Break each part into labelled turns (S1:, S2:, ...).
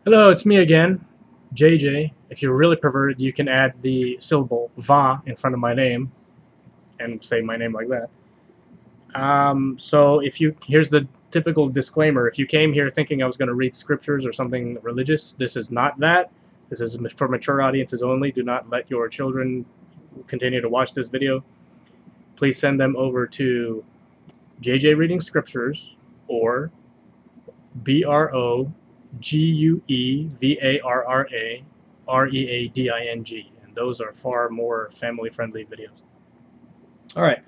S1: Hello, it's me again, JJ. If you're really perverted, you can add the syllable va in front of my name and say my name like that. So here's the typical disclaimer. If you came here thinking I was going to read scriptures or something religious, this is not that. This is for mature audiences only. Do not let your children continue to watch this video. Please send them over to JJ Reading Scriptures or BROGUEVARRAREADING, and those are far more family-friendly videos. All right,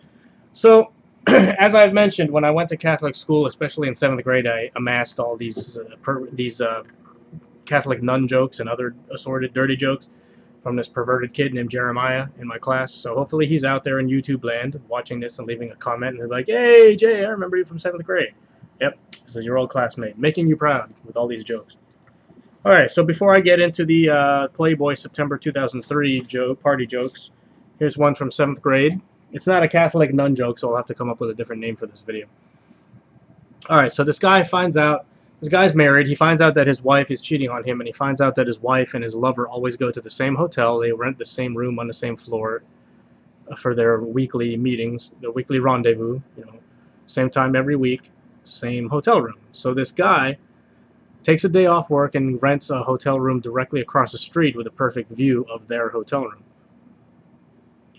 S1: so as I've mentioned, when I went to Catholic school, especially in 7th grade, I amassed all these Catholic nun jokes and other assorted dirty jokes from this perverted kid named Jeremiah in my class. So hopefully he's out there in YouTube land watching this and leaving a comment and they're like, "Hey, Jay, I remember you from 7th grade." Yep, this is your old classmate, making you proud with all these jokes. All right, so before I get into the Playboy September 2003 party jokes, here's one from 7th grade. It's not a Catholic nun joke, so I'll have to come up with a different name for this video. All right, so this guy's married. He finds out that his wife is cheating on him, and he finds out that his wife and his lover always go to the same hotel. They rent the same room on the same floor for their weekly meetings, their weekly rendezvous, same time every week, same hotel room. So this guy takes a day off work and rents a hotel room directly across the street with a perfect view of their hotel room.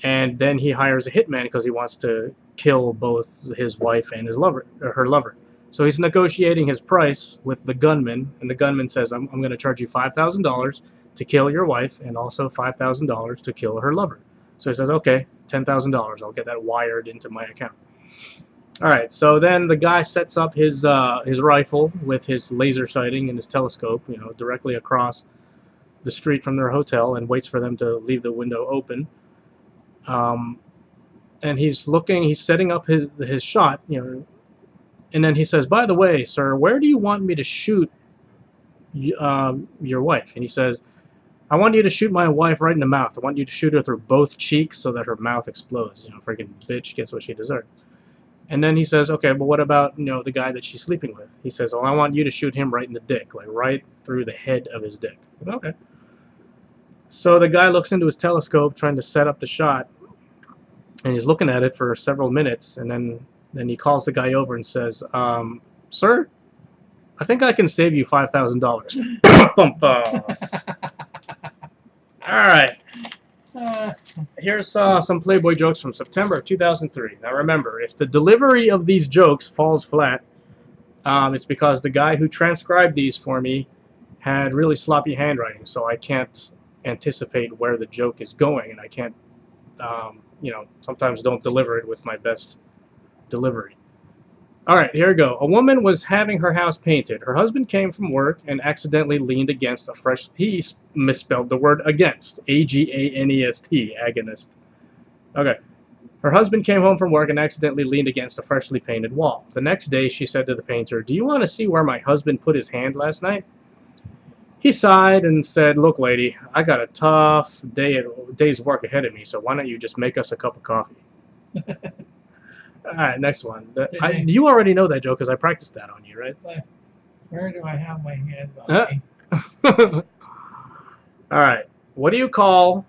S1: And then he hires a hitman because he wants to kill both his wife and his lover, or her lover. So he's negotiating his price with the gunman, and the gunman says, I'm going to charge you $5,000 to kill your wife and also $5,000 to kill her lover. So he says, okay, $10,000. I'll get that wired into my account. All right, so then the guy sets up his rifle with his laser sighting and his telescope, directly across the street from their hotel, and waits for them to leave the window open. And he's setting up his shot, and then he says, "By the way, sir, where do you want me to shoot your wife?" And he says, "I want you to shoot my wife right in the mouth. I want you to shoot her through both cheeks so that her mouth explodes. Freaking bitch gets what she deserves." And then he says, "Okay, but what about, the guy that she's sleeping with?" He says, "Oh, I want you to shoot him right in the dick, like right through the head of his dick." Okay. So the guy looks into his telescope trying to set up the shot, and he's looking at it for several minutes, and then he calls the guy over and says, "Sir, I think I can save you $5,000. All right. Here's some Playboy jokes from September 2003. Now remember, if the delivery of these jokes falls flat, it's because the guy who transcribed these for me had really sloppy handwriting, so I can't anticipate where the joke is going, and I can't, sometimes don't deliver it with my best delivery. All right, here we go. A woman was having her house painted. Her husband came from work and accidentally leaned against a fresh... He misspelled the word against. A-G-A-N-E-S-T, agonist. Okay. Her husband came home from work and accidentally leaned against a freshly painted wall. The next day, she said to the painter, "Do you want to see where my husband put his hand last night?" He sighed and said, "Look, lady, I got a tough day's work ahead of me, so why don't you just make us a cup of coffee?" All right, next one. You already know that joke because I practiced that on you, right?
S2: Where do I have my hand on me?
S1: All right. What do you call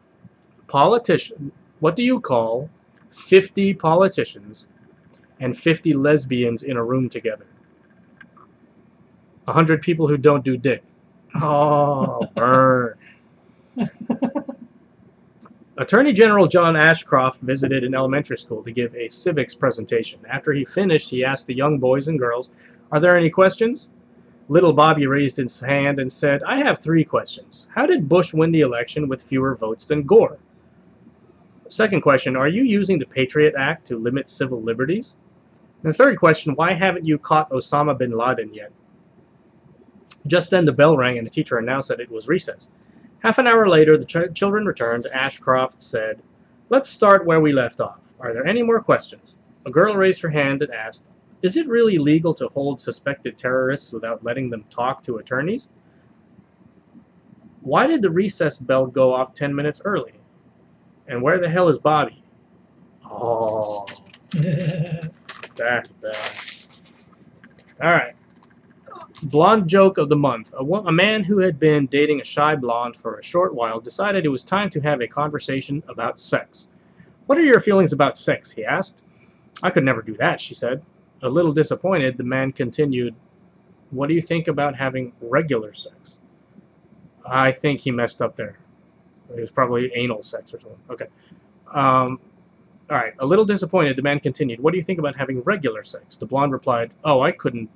S1: 50 politicians and 50 lesbians in a room together? 100 people who don't do dick. Oh, burn. Attorney General John Ashcroft visited an elementary school to give a civics presentation. After he finished, he asked the young boys and girls, "Are there any questions?" Little Bobby raised his hand and said, "I have 3 questions. How did Bush win the election with fewer votes than Gore?" Second question, are you using the Patriot Act to limit civil liberties? And the third question, why haven't you caught Osama bin Laden yet? Just then the bell rang and the teacher announced that it was recess. Half an hour later, the children returned. Ashcroft said, "Let's start where we left off. Are there any more questions?" A girl raised her hand and asked, "Is it really legal to hold suspected terrorists without letting them talk to attorneys?" Why did the recess bell go off 10 minutes early? And where the hell is Bobby? Oh, that's bad. All right. Blonde joke of the month. A man who had been dating a shy blonde for a short while decided it was time to have a conversation about sex. What are your feelings about sex? He asked. I could never do that, she said. A little disappointed, the man continued, what do you think about having regular sex? I think he messed up there. It was probably anal sex or something. Okay. All right. A little disappointed, the man continued, what do you think about having regular sex? The blonde replied, oh, I couldn't.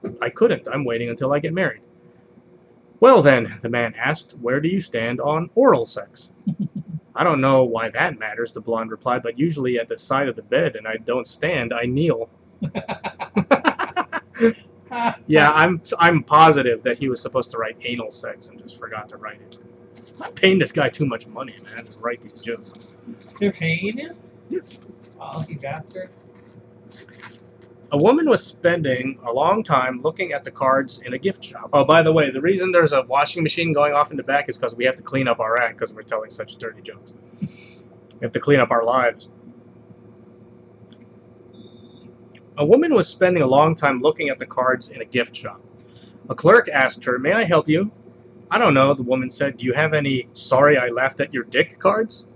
S1: I'm waiting until I get married. Well then, the man asked, where do you stand on oral sex? I don't know why that matters, the blonde replied, but usually at the side of the bed, and I don't stand, I kneel. Yeah, I'm positive that he was supposed to write anal sex and just forgot to write it. I'm paying this guy too much money, man, to write these jokes.
S2: You're paying him?
S1: Yeah.
S2: Oh, you bastard.
S1: A woman was spending a long time looking at the cards in a gift shop. Oh, by the way, the reason there's a washing machine going off in the back is because we have to clean up our act because we're telling such dirty jokes. We have to clean up our lives. A woman was spending a long time looking at the cards in a gift shop. A clerk asked her, may I help you? I don't know, the woman said. Do you have any sorry I laughed at your dick cards?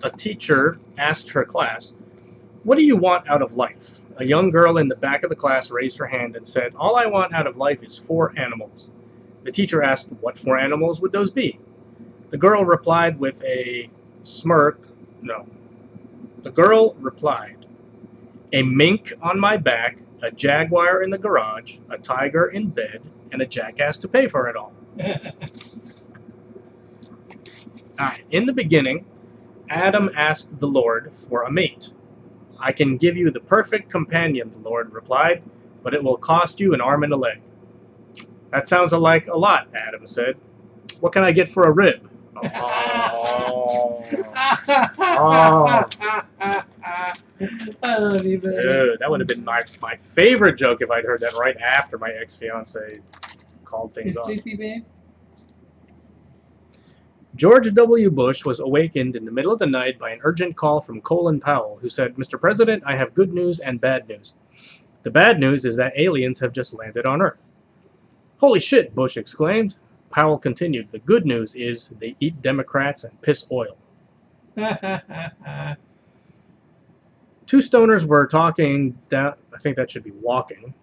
S1: A teacher asked her class, what do you want out of life? A young girl in the back of the class raised her hand and said, all I want out of life is 4 animals. The teacher asked, what 4 animals would those be? The girl replied with a smirk, no. The girl replied, a mink on my back, a jaguar in the garage, a tiger in bed, and a jackass to pay for it all. Alright, in the beginning, Adam asked the Lord for a mate. I can give you the perfect companion, the Lord replied, but it will cost you an arm and a leg. That sounds like a lot, Adam said. What can I get for a rib? Oh. Oh.
S2: I love you, baby.
S1: Dude, that would have been my favorite joke if I'd heard that right after my ex-fiance called things
S2: You
S1: off.
S2: sleepy, babe?
S1: George W. Bush was awakened in the middle of the night by an urgent call from Colin Powell, who said, Mr. President, I have good news and bad news. The bad news is that aliens have just landed on Earth. Holy shit, Bush exclaimed. Powell continued, the good news is they eat Democrats and piss oil. 2 stoners were talking down, I think that should be walking.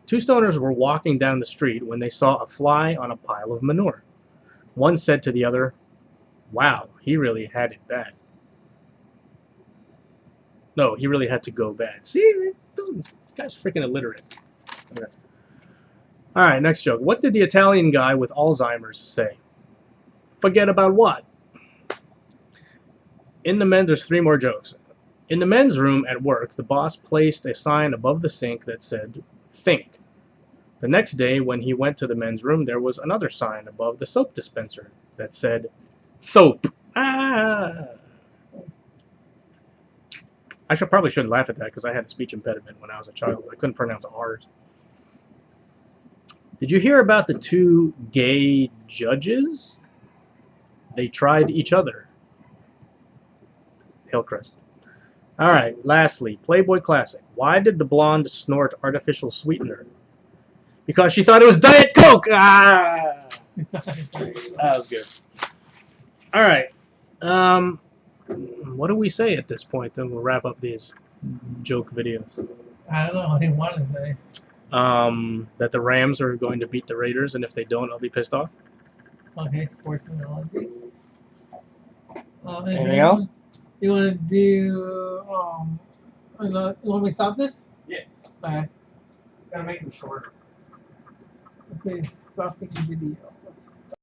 S1: 2 stoners were walking down the street when they saw a fly on a pile of manure. One said to the other, wow, he really had it bad. No, he really had to go bad. See, this guy's freaking illiterate. Okay. Alright, next joke. What did the Italian guy with Alzheimer's say? Forget about what? There's 3 more jokes. In the men's room at work, the boss placed a sign above the sink that said, think. The next day, when he went to the men's room, there was another sign above the soap dispenser that said, soap. Ah! I probably shouldn't laugh at that because I had a speech impediment when I was a child. I couldn't pronounce R's. Did you hear about the 2 gay judges? They tried each other. Hillcrest. Alright, lastly, Playboy Classic. Why did the blonde snort artificial sweetener? Because she thought it was Diet Coke! Ah! That was good. Alright. What do we say at this point? Then we'll wrap up these joke videos.
S2: I don't know. I didn't want to say.
S1: That the Rams are going to beat the Raiders, and if they don't, I'll be pissed off.
S2: Okay, sports analogy.
S3: Anything else?
S2: You want to do, you want me to stop this?
S1: Yeah.
S2: Alright.
S1: Gotta make them shorter.
S2: Okay, stop the video.